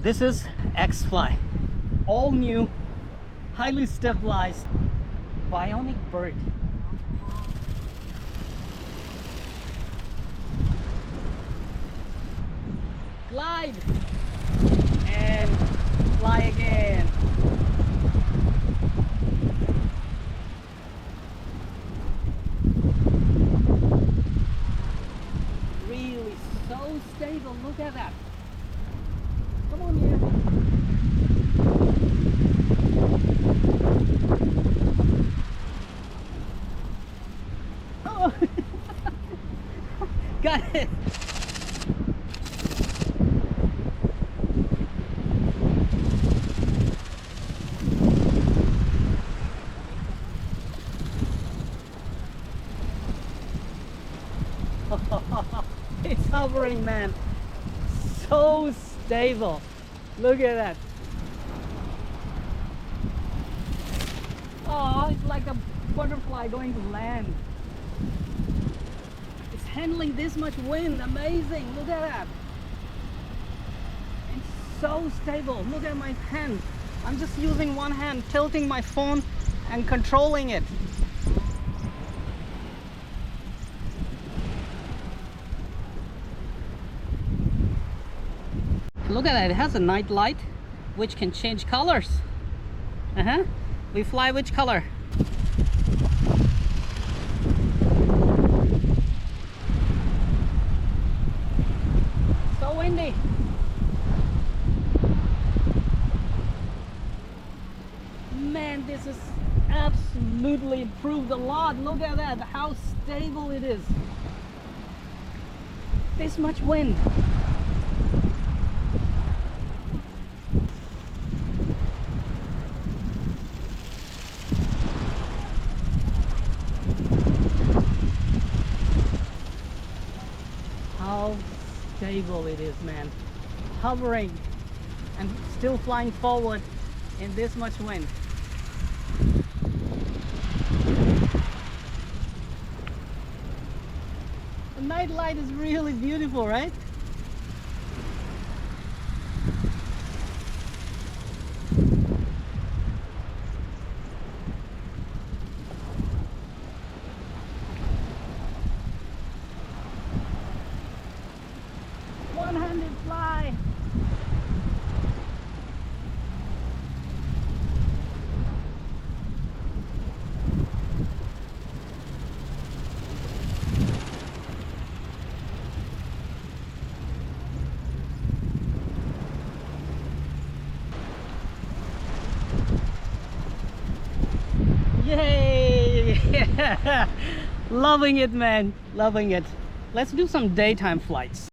This is X-Fly, all new, highly stabilized bionic bird. Glide and fly again. Really so stable. Look at that. Come on here. Oh, got it. It's hovering, man. So stable. Look at that. Oh, it's like a butterfly going to land. It's handling this much wind. Amazing. Look at that. It's so stable. Look at my hand. I'm just using one hand, tilting my phone and controlling it. Look at that, it has a night light which can change colors. We fly which color? So windy. Man, this is absolutely improved a lot. Look at that, how stable it is. This much wind. How stable it is, man. Hovering and still flying forward in this much wind. The night light is really beautiful, right? One-handed fly. Yay! Loving it, man. Loving it. Let's do some daytime flights.